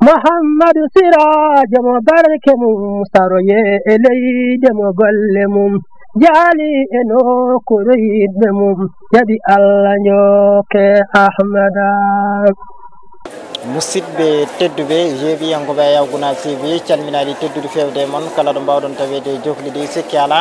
محمد سراج مبارك مستروي إلي دم قلمم جالي إنو كريد مم يدي الله نيوك أحمدا musidɓe tedduɓe jeewiyankoɓe yawguna tv calminali teddude fewde moon kala ɗo mbawɗon tawede joflide sikki ala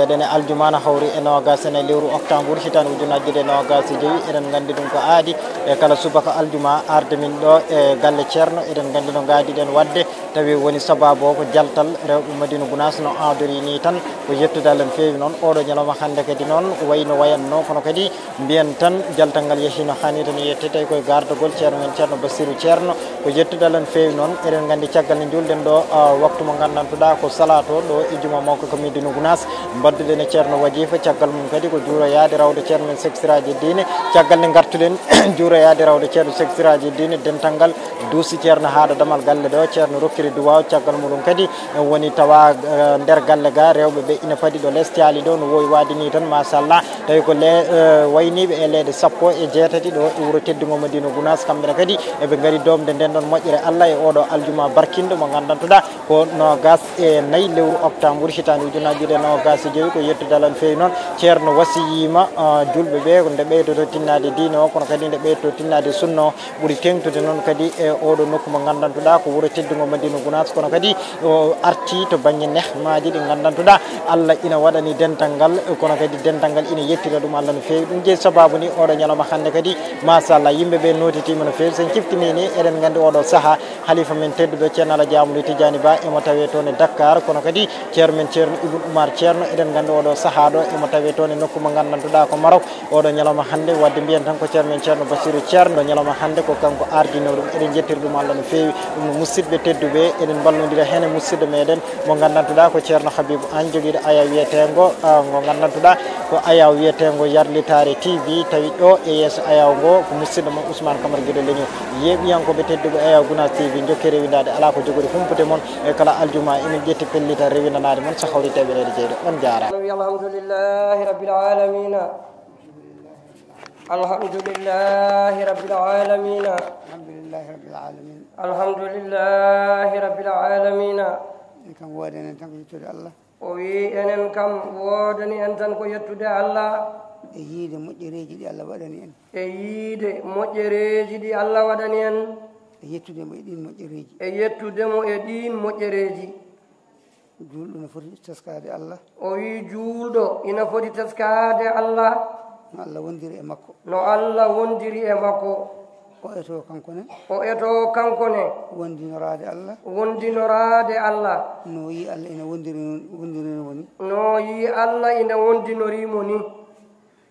eɗen aljumana hawri e nogas ene lewru octobre hitande ujunnaje ɗe nogas e joyyi eɗen gandi ɗum ko aadi e kala subaka aljuma arde min ɗo e galle ceerno eɗen gandi no gaadiɗen wadde tawi woni sababu o ko jaltal rewɓe madina gounas no awdori ni tan ko yettudal en feewi noon oɗo ñalawma hande kadi noon wayno wayanno kono kadi mbiyen tan jaltal ngal yeehi no hannirta ni yette tawi koye gardogol ceerno men ceerno bassirou ceerno ko yettudal en feewi noon eɗen gandi caggal nde julɗen ɗo waktu mo gandantuɗa ko salato ɗo e juma mawko ko medina gounas mbadduɗen e ceerno wadifa caggal mum kadi ko juuroyade rawde ceerno men sextiraji diine caggal nde gartuɗen juuroyade rawde ceerno sextiraji diine dental ngal duusi ceerno haɗa damal galle ɗo ceerno rokkiri duwaw caggal muɗum kadi woni tawa nder galle ga rewɓe ɓe ina paadi ɗo less caali ɗo no wowi wade ni tan machallah tawi ko wayniɓe e leede sappo e jeetati ɗo e wuuro teddugo madina gounas kamɓene kadi eɓe gaari domde nden ɗon moƴƴere allah e oɗo aljuma barkinɗo mo gandantuɗa ko nogas e nayyi lewru octobre hitande ujunnaje ɗe nogas e joyyi ko yettudal en feewi noon ceerno wasiyima julɓe ɓe nde ɓeydoto tinnade diine o kono kadi nde ɓeydoto tinnade sunna o ɓuuri tengtude noon kadi e oɗo nokku mo gandantuɗa ko wuuro teddugo madina gounas kono kadi o arti to banggue nehmaji ɗi gandantuɗa allah ina waɗani dental ngal kono kadi dental ngal ina yettira ɗum allah no feewi ɗum jeeyi sababu ni oɗo ñalawma hande kadi machallah yimɓeɓe notitima no feewi sen ciftinini eɗen gandi oɗo saaha halifa men tedduɗo ceerno Allah Diamoulou Tidiani Ba emo tawe toon e Dakar kono kadi ceerno men ceerno Ibn Oumar ceerno eɗen gandi oɗo saaha ɗo emo tawe toon e nokku mo gandantuɗa ko Maroc oɗo ñalawma hande wadde mbiyen tan ko ceerno men ceerno Bassirou ceerno ñalawma hande ko kanko ardino ɗum eɗen jettiri ɗum Allah no feewi ɗum no musidɓe tedduɓe eɗen ballodira hen e musidɗo meɗen mo gandantuɗa ko ceerno Habibou An joguiɗo aya wiyetengo ngo gandantuɗa ko ayaw wiyetengo yarlitare TV tawi ɗo e yesso ayaw ngo ko musidɗo mo Ousmane Camara Guido Leño yeeɓiyankoɓe tedduɓe ayaw Gounas TV jokki rewidade ala ko jogori humpude moon e kala aljuma emin ƴetti pellita rewinanade moon so hawri teɓerede jeyɗo on jarama alhamdulillahi rabbil alamin alhamdulillahi rabbil alamin alhamdulillahi rabbil alamin alhamdulillahi rabbil alamin kam woodani en tan ko yettude allah o wi enen kam woodani en tan ko yettude allah e yiide moƴƴereji ɗi allah waɗani en e yiide moƴƴereji ɗi allah waɗani en e yettudemo e ɗin moƴƴereji e yettudemo e ɗin moƴƴereji julɗo no foti teskade allah o wi juulɗo ina foti teskade allah no allah wondiri e makko no allah wondiri e makko o eto kankone o eto kankone wondinorade allah wondinorade allah no yi allah ina wondirinimo ni no yi allah ina wondinorimo ni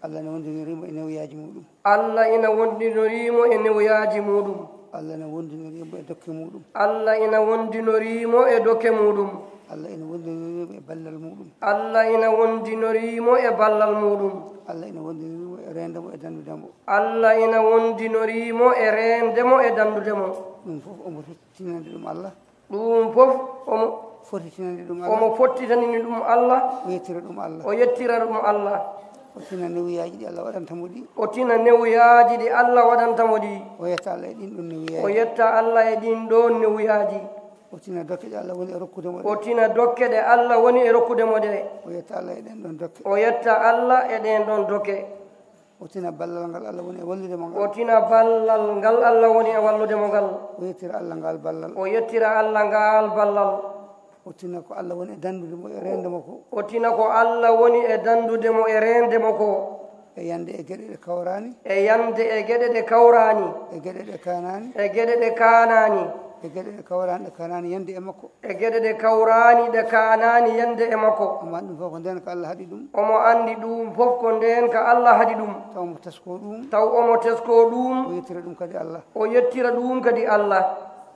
allah ina wondinorimo e newyaji muɗum allah ina wondinorimo e newyaji muɗum allah ina wondinorimo e dokke muɗum allah ina wondinorimo e dokke muɗum allah ina wondinorimo e ballal muɗum allah ina wondinorimo e ballal muɗum allah ina wondinorimo e rendemo e dandudemo allah ina wondinorimo e rendemo e dandudemo ɗum fof omo tinande ɗum allah ɗum fof omo foti tinande ɗum allah omo fottitanini ɗum allah o yettira ɗum allah o yettira ɗum allah o tina newuyaji ɗi allah waɗantamo ɗi o tina newuyaji ɗi allah waɗantamo ɗi o yetta allah e ɗin ɗon newuyaji o yetta allah e ɗin ɗon newuyaji o tina dokke ɗe allah woni e rokkudemo ɗe o tina dokke ɗe allah woni e rokkudemo ɗe o yetta allah e ɗen ɗon dokke o yetta allah e ɗen ɗon dokke o tina ballal ngal allah woni e walludemo o ngal tina ballal ngal allah woni e walludemo ngal o yettira allah ngal ballal o yettira allah ngal ballal o tina ko allah woni e dandudemo e rendemo ko o tina ko allah woni e dandudemo e rendemo ko e yande e gueɗe ɗe kawrani e yande e gueɗe ɗe kawrani e gueɗe ɗe kanani e gueɗe ɗe kanani e gueɗe ɗe kawrani ɗe kanani yande e makko e gueɗe ɗe kawrani ɗe kanani yande e makko omo andi ɗum fof ko nden ko allah haaɗi ɗum omo andi ɗum fof ko nden ko allah haaɗi ɗum taw mo tesko ɗum taw omo tesko ɗum o yettira ɗum kadi allah o yettira ɗum kadi allah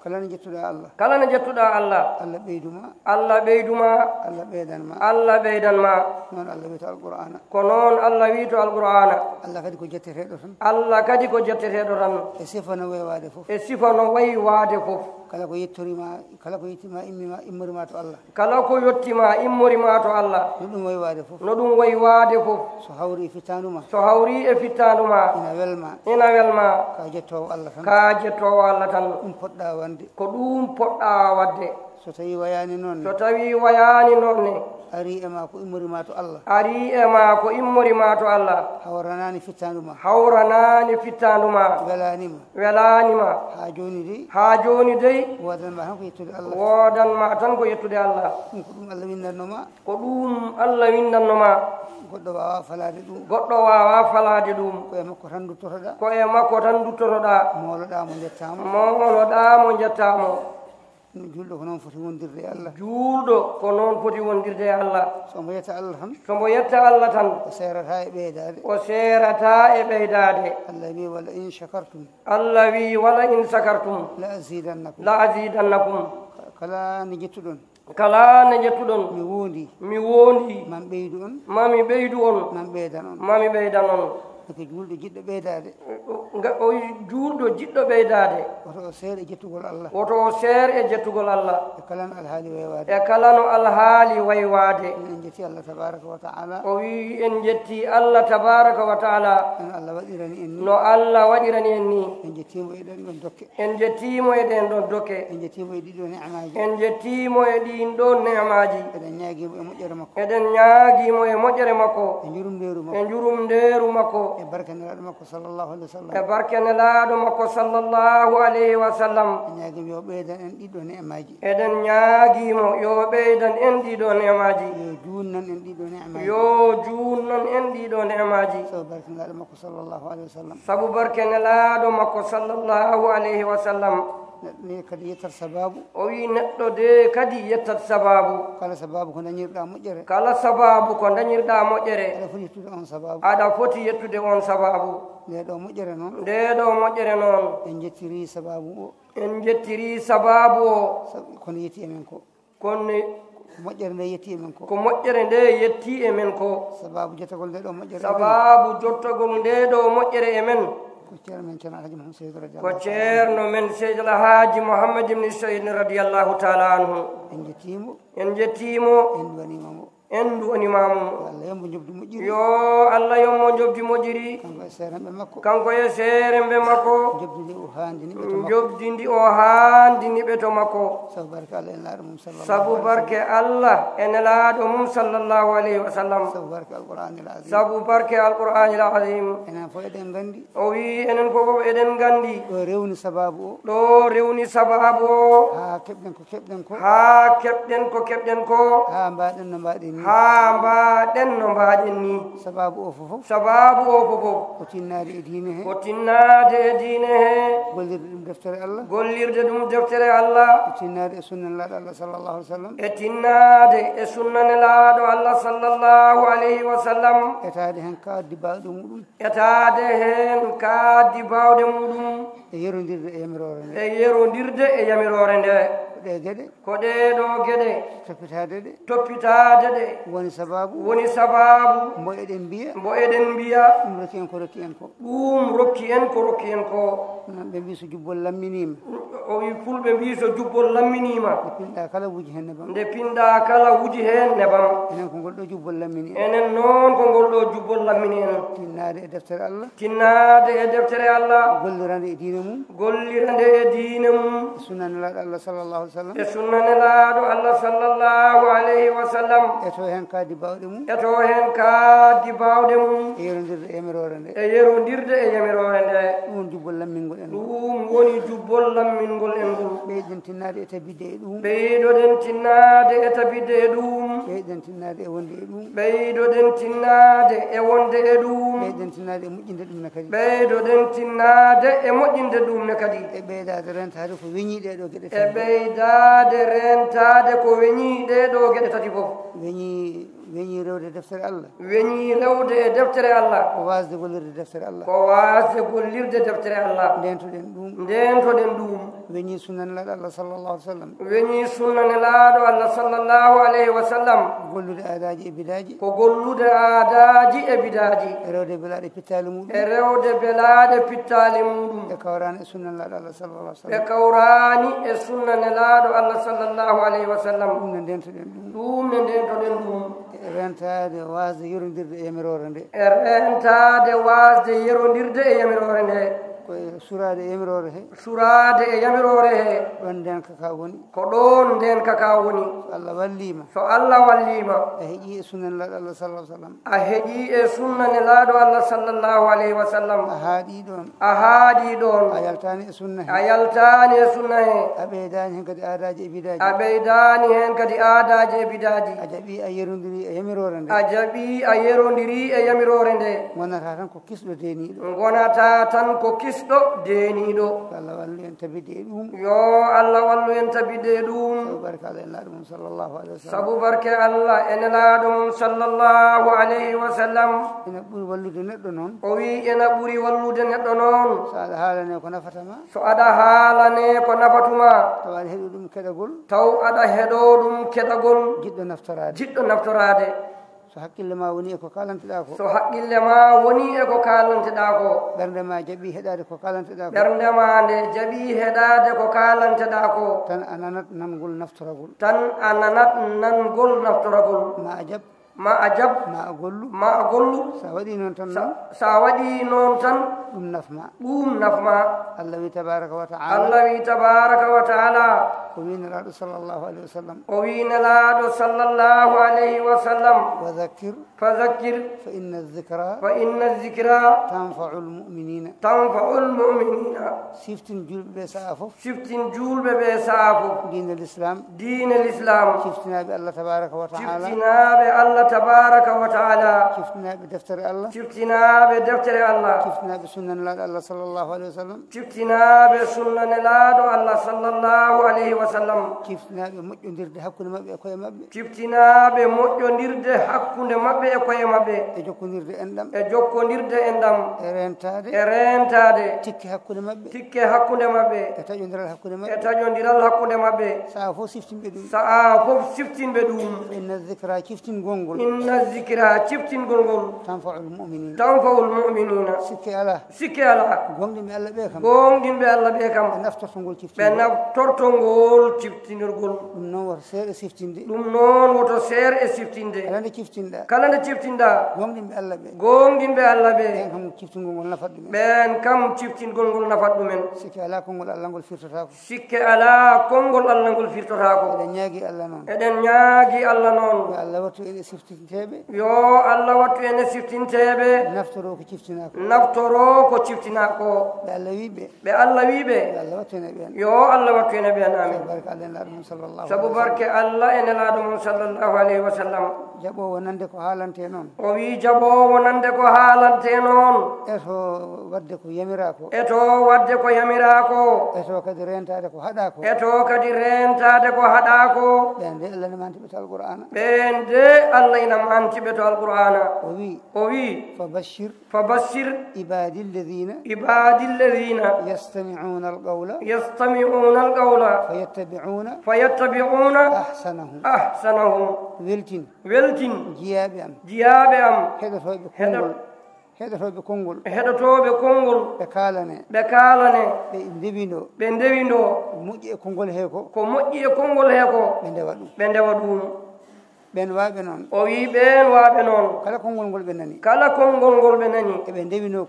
kala ne jettuɗa allah kala ne jettuɗa allah allah ɓeyduma allah ɓeyduma allah ɓeydanma allah ɓeydanma noon allah wiyto alqur'ana ko noon allah wi to alqur'ana allah kadi ko jetteteɗo tan allah kadi ko jetteteɗo tan e sifa no weewade fof e sifa no wayi waade fof kala ko yettorima kala ko yettima immorima to Allah kala ko yettima immorima to Allah no ɗum waywade fof no ɗum waywade fof so hawri e fittanduma so hawri e fittanduma ina welma ka jettowo Allah tan ka jettowo Allah tan ɗum poɗɗa wande ko ɗum poɗɗa wadde so tawi wayani noon so tawi wayani noon ari e ma ko immorima to Allah ari e ma ko immorima to Allah hawranani fittanduma welanima ha joni dey wodanma tan ko yettude Allah wodanma tan ko yettude Allah ɗum ko ɗum Allah winnannoma ko ɗum Allah winnannoma goɗɗo wawa falade ɗum koye makko tan duttotoɗa moloɗa mo jettamo julɗo ko noon foti wondirde e Allah julɗo ko noon foti wondirde e Allah somo yetta Allah tan o serata e ɓeydade Allah wi wala in shakartum la azidannakum kala ne jettuɗon mi wondi mami ɓeydu on mami ɓeydan on ko julɗo jiɗɗo ɓeydade o julɗo jiɗɗo ɓeydade woto o seer e jettugol Allah e kala no alhaali waywade en jetti Allah tabaraka wa ta'ala o wi en jetti Allah tabaraka wa ta'ala no Allah waɗirani en ni en jettimo e ɗen ɗon dokke en jettimo e ɗin ɗon ne'amaji eɗen ñaagimo e moƴƴere makko e jurumnderu makko e barke nelaɗo makko sallallahu alayhi wa sallam eɗen ñaagimo yo ɓeydan en ɗiɗo ne'amaji yo junnan en ɗiɗo ne'amaji sabu barke nelaɗo makko sallallahu alayhi wa sallam neɗɗo kadi yettat sababu o wi neɗɗo de kadi yettat sababu kala sababu ko dañirɗa moƴƴere aɗa foti yettude on sababu ndeɗo moƴƴere noon en jettiri sababu o kono yetti emen ko moƴƴere nde yetti emen ko sababu jottogol ndeɗo moƴƴere emen ko ceerno men Seydi El Hadji Mouhammad ibn Sayyid radiyallahu ta'ala anhu en jettimo en duwanimamo yo Allah yommo jobdi moƴƴiri kanko e seeremɓe makko jobdindi o haandini ɓe to makko sabu barke Allah e nelaaɗo mum sallallahu alayhi wa sallam sabu barke alqur'anil azim o wi enen fof eɗen gandi ɗo rewni sababu o ha keɓɗen ko keɓɗen ko ha mbaɗen no mbaɗen ni sababu o fof ko tinnade e diine he gollirde ɗum deftere Allah e tinnade e sunna nelaɗo Allah sallallahu alayhi wa sallam etade hen kaddi bawɗe muɗum e yerodirde e yamirore nde ko ɗeɗo geɗe toppitade ɗe woni sababu mbo eɗen mbiya ɗum rokki en ko ɓe mbi so jubbol lamminima o wi fulɓe mbi so jubbol lamminima nde pinɗa kala wuji hen nebam enen ko ngol ɗo jubbol lammini enen noon ko ngol ɗo jubbol lammini en tinnade e deftere Allah gollirande e diine mum e sunna nelaɗo Allah sallallahu alayhi wa sallam eto hen kaddi bawɗe mum e yerodirde e yamirore nde ɗum jubbol lammingol en ɗum woni jubbol lammingol en ngol ɓeyɗen tinnade e tabidde e ɗum ɓeydoɗen tinnade e tabidde e ɗum ɓeyɗen tinnade e wonde e ɗum ɓeydoɗen tinnade e wonde e ɗum ɓeyɗen tinnade e moƴƴinde ɗum ne kadi ɓeydoɗen tinnade e moƴƴinde ɗum ne kadi e ɓeydade rentade ko weñi ɗeɗo geɗe e ɓeydade rentade ko weñi ɗeɗo geɗe tati fof weñi weñi rewde deftere Allah weñi rewde e deftere Allah ko wasde gollirde deftere Allah ko wasde gollirde deftere Allah ndentoɗen ɗum weñi sunnanelaɗo Allah sallallahu alaihi wa sallam weñi sunnanelaɗo Allah sallallahu alaihi wa sallam gollude aadaji e bidaji ko gollude aadaji e bidaji e rewde belaɗe pittali muɗum e rewde belaɗe pittali muɗum e kawrani e sunnanelaɗo Allah sallallahu alaihi wa sallam e kawrani e sunnanelaɗo Allah sallallahu alaihi wa sallam ɗum ne ndentoɗen ɗum ne ndentoɗen ɗum e rentade wasde yerodirde e yamirore nde e rentade wasde yerodirde e yamirore nde koye surade e yamirore he surade e yamirore he ɗon nden kaka woni ko ɗon nden kaka woni so Allah wallima so Allah wallima a heeƴi e sunnanelaɗo Allah sallallahu alaihi wa sallam a heeƴi e sunnanelaɗo Allah sallallahu alaihi wa sallam a haaɗi ɗon a haaɗi ɗon a yaltani e sunna he a yaltani e sunna he a ɓeydani hen kadi aadaji e bidaji a ɓeydani hen kadi aadaji e bidaji a jaɓi a yerodiri e yamirore nde a jaɓi a yerodiri e yamirore nde gonata tan ko kisɗo deniɗo gonata tan ko kisɗo deniɗo Allah wallu en tabide ɗum yo Allah wallu en tabide ɗum sabu barke Allah en laɗo mum sallallahu alaihi wa sallam sabu barke Allah en laɗo mum sallallahu alaihi wa sallam ina ɓuuri wallude neɗɗo noon o wi ena ɓuuri wallude neɗɗo noon so aɗa haalane ko nafatama so aɗa haalane ko nafatuma taw aɗa heeɗo ɗum keɗagol taw aɗa heɗo ɗum keɗagol jiɗɗo naftorade so haqqille ma woni eko kalanteɗa ko so haqqille ma woni eko kalanteɗa ko ɓernde ma jaɓi heɗade ko kalanteɗa ko ɓernde ma nde jaɓi heɗade ko kalanteɗa ko tan a nanat nangol naftoragol tan a nanat nangol naftoragol ma a jaɓ ma a jaɓ ma a gollu ma a gollu sa waɗi noon tan noon sa waɗi noon tan ɗum nafma Allah wi tabaraka wa ta'ala Allah wi tabaraka wa ta'ala o wi nelaɗo sallallahu alaihi wa sallam o wi nelaɗo sallallahu alaihi wa sallam fadhakkir fa inna dhikra tanfa'u al-mu'minina siftin julɓe ɓe sa'a fof diinal islam siftinaɓe Allah tabaraka wa ta'ala siftinaɓe deftere Allah siftinaɓe sunna nelaɗo Allah sallallahu alaihi wa sallam siftinaɓe sunna nelaɗo Allah sallallahu alaihi wa sallam siftinaɓe moƴƴodirde hakkude mabɓe e koye mabɓe siftinaɓe moƴƴodirde hakkude mabɓe e koye mabɓe e jokkodirde enɗam e rentade tikke hakkude mabɓe e taƴodiral hakkude mabɓe sa'a fof siftinɓe ɗum inna zikra ciftingol ngol tanfa'ul mu'minina sikke ala gonɗinɓe Allah ɓe kam ɓe naftortongol ciftinirgol ɗum noon woto seeɗa e siftinde kala nde ciftinɗa gonɗinɓe Allah ɓe ɓen kam ciftingol ngol nafat ɗumen sikke ala konngol Allah ngol firtotako eɗen ñaagui Allah noon yo Allah wattu ene siftinteɓe naftoro ko ciftinako ɓe Allah wiɓe yo Allah wattu ene ɓen amin sabu barke Allah ene laɗo mum sallallahu alaihi wa sallam jaɓowo nande ko haalante noon o wi jaɓowo nande ko haalante noon eto wadde ko yamirako eto kadi rentade ko haɗako ɓen de Allah ina mantiɓe to alqur'ana o wi fabashir ibadi alladhina yastami'una alqawla fayattabi'una ahsanahum weltin jiyaɓe am heɗotoɓe konngol ɓe kaalane ɓe ndewindo moƴƴi e konngol he ko ɓe ndewa ɗum ɓen waaɓe noon o wi ɓen waaɓe noon kala konngol ngol ɓe nani eɓe ndewino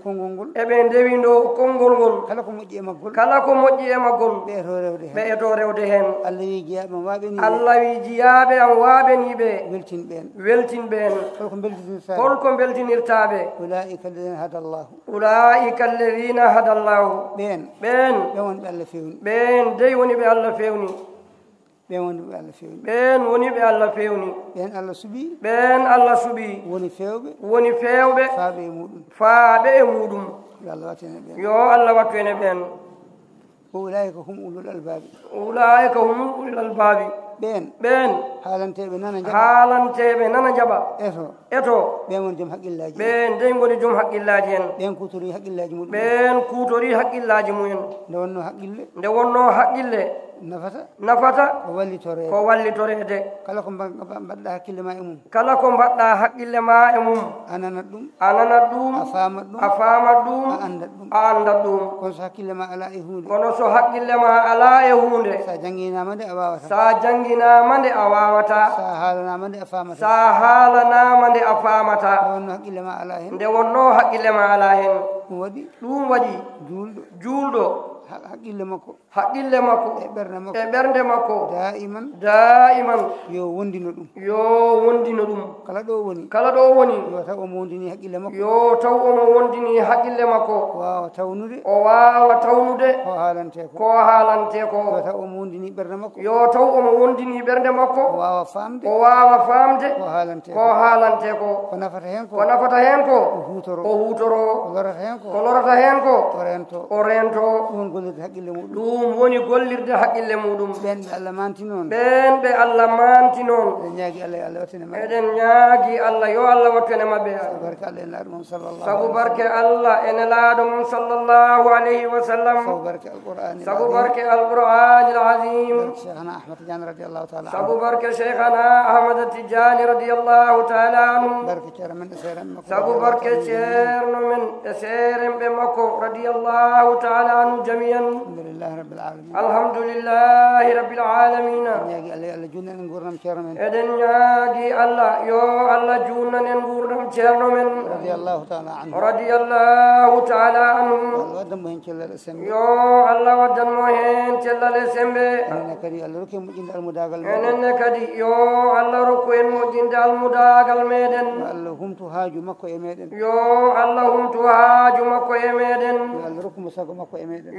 konngol ngol kala ko moƴƴi e maggol ɓe eto rewde hen Allah wi jiyaɓe am waaɓeniɓe weltin ɓen holko beltinirtaɓe ulaika alladhina hada Allahu ɓen dey woni ɓe Allah fewni ɓen woni ɓe Allah fewni ɓen Allah suɓi woni fewɓe faaɓe e muɗum yo Allah wattu ene ɓen أولئك هم أولو الألباب أولئك هم أولو الألباب بين حالنتيبه نانا جبا eto ɓen woni joom haqqillaji ɓen nden goni joom haqqillaji en ɓen kutori haqqillaji muɗum ɓen kutori haqqillaji mumen nde wonno haqqille nafata ko wallitorede kala ko mbaɗɗa haqqille ma e mum kala ko mbaɗɗa haqqille ma e mum ananat ɗum a famat ɗum a andat ɗum kono so haqqille ma ala e hunde sa janginama nde a wawata sa haalanama nde a famata nde wonno haqqille ma ala hen ɗum waɗi juulɗo haqqille makko e ɓernde makko daiman yo wondino ɗum kala ɗo woni yo taw omo wondini haqqille makko o wawa tawnude ko haalante ko yo taw omo wondini ɓernde makko o wawa famde ko haalante ko nafata hen ko o hutoro ko lorata hen ko o rento ɗum woni gollirde haqqille muɗum ɓen ɓe Allah manti noon eɗen ñaagi Allah yo Allah wattene mabɓe sabu barke Allah e nelaɗo mum sallallahu alayhi wa sallam sabu barke alqur'anil azim sabu barke cheikhana Ahmad Tijani radiyallahu ta'ala anhu sabu barke ceerno men e seeremɓe makko radiyallahu ta'ala anhu jami'an الحمد لله رب العالمين eden ñaagi Allah yo Allah junnanen gurdam ceerno men radiyallahu ta'ala anhu yo Allah waddanmo hen cellal e sembe enenne kadi yo Allah rokku en moƴƴinde almudagal meɗen yo Allah humtu haaju makko e meɗen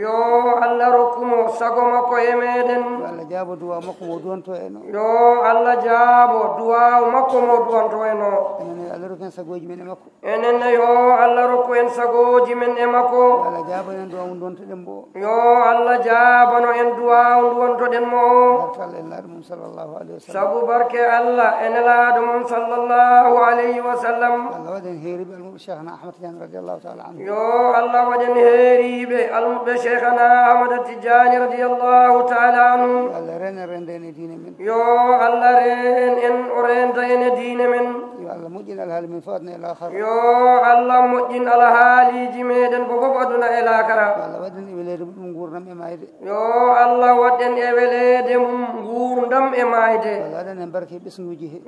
yo Allah rokkumo sago makko e meɗen yo Allah jaabo duwa makko mo duwanto eno enenne Allah rokku en sagoji men e makko enenne yo Allah rokku en sagoji men e makko yo Allah jaabano en duwa duwantoɗen mo sabu barke Allah e nelaɗo mum sallallahu alayhi wa sallam yo Allah waɗen heeriɓe almuɓe cheikhana Ahmad Tijani radiyallahu ta'ala anhu yo Allah ren en o renta en e diine men yo Allah moƴƴin alhaaliji meɗen fof aduna e lakara yo Allah waɗen e welede mum gurdam e mayde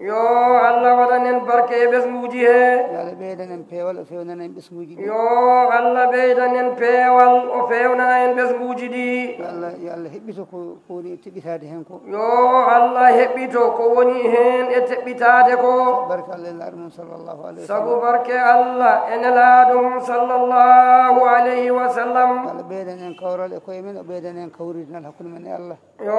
yo Allah waɗanen barke e ɓesguji he yo Allah ɓeydanen peewal o fewnanen ɓesguji ɗi yo Allah ɓeydanen peewal o fewnana en ɓesguji ɗi yo Allah heɓɓito ko woni e teɓɓitade hen ko yo Allah heɓɓito ko woni hen e teɓɓitade ko sabu barke Allah e nelaɗo mum sallallahu alayhi wa sallam Allah ɓeydan en kawral e koye men o ɓeydan en kawridinal hakkude men e Allah yo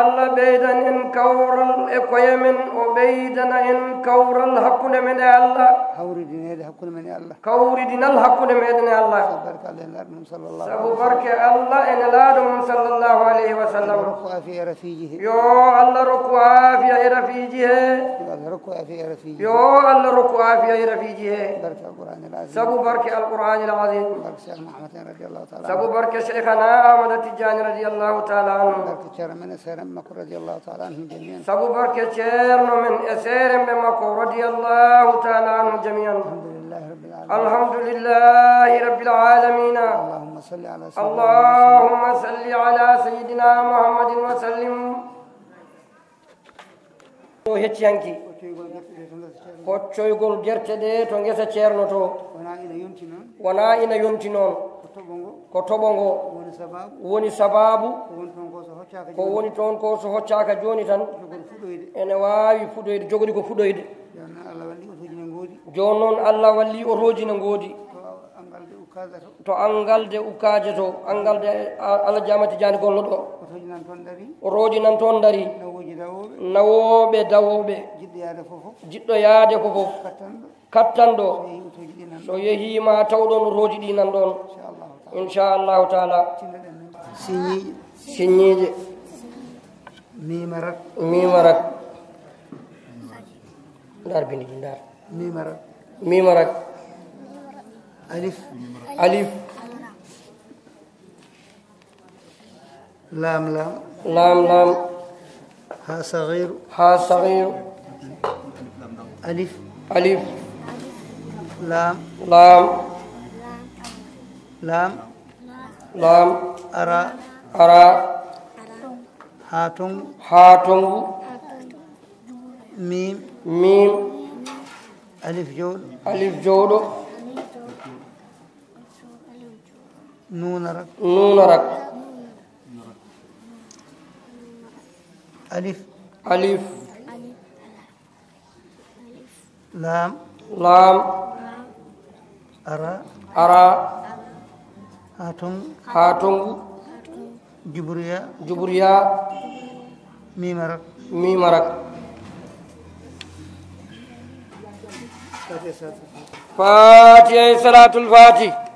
Allah ɓeydan en kawral e koye men o ɓeydana en kawral hakkude men e Allah hawridinede hakkude men e Allah kawridinal hakkude meɗen e Allah sabu barke Allah e nelaɗo mum sallallahu alayhi wa sallam yo Allah rokku aafiya e rafiji he yo Allah rokku aafiya e rafiji he sabu barke alqur'anil azim sabu barke cheikhana Ahmad Tijani radiyallahu ta'ala anhu sabu barke ceerno men e seeremɓe makko radiyallahu ta'ala anhu jami'an alhamdulillahi rabbil alamin allahumma salli ala sayyidina muhammadin wa sallim o hecciyanki hoccoygol gerte ɗe to ngesa ceerno to wona ina yonti noon ko toɓongo woni sababu ko woni toon ko so hoccaka joni tan ene wawi fuɗoyde jogori ko fuɗoyde joni noon Allah walli otoji ne goodi to angalde ukkaje to angalde Alhaji Ahmad Tijani gollo ɗo otoji nan toon dari nawoɓe dawoɓe jiɗɗo yaade ko fof kattanɗo so yehima tawɗon otoji ɗi nan ɗon inchallahu taala siñiije mimarak ndar bindi ɗi ndar mimarak alif لام ها صغير ألف لام أرى هاتون ميم ألف جود نون رك ألف لام أرى هاتون جبريا ميمرك فاتحة صلاة الفاتح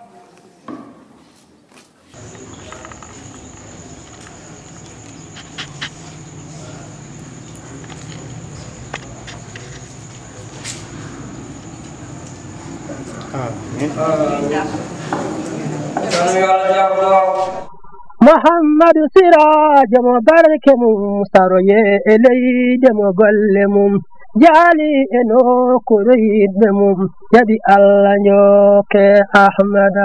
محمد سراج مبارك مستروي إلي دم قلمم جالي إنو كريد مم يدي الله نيوك أحمد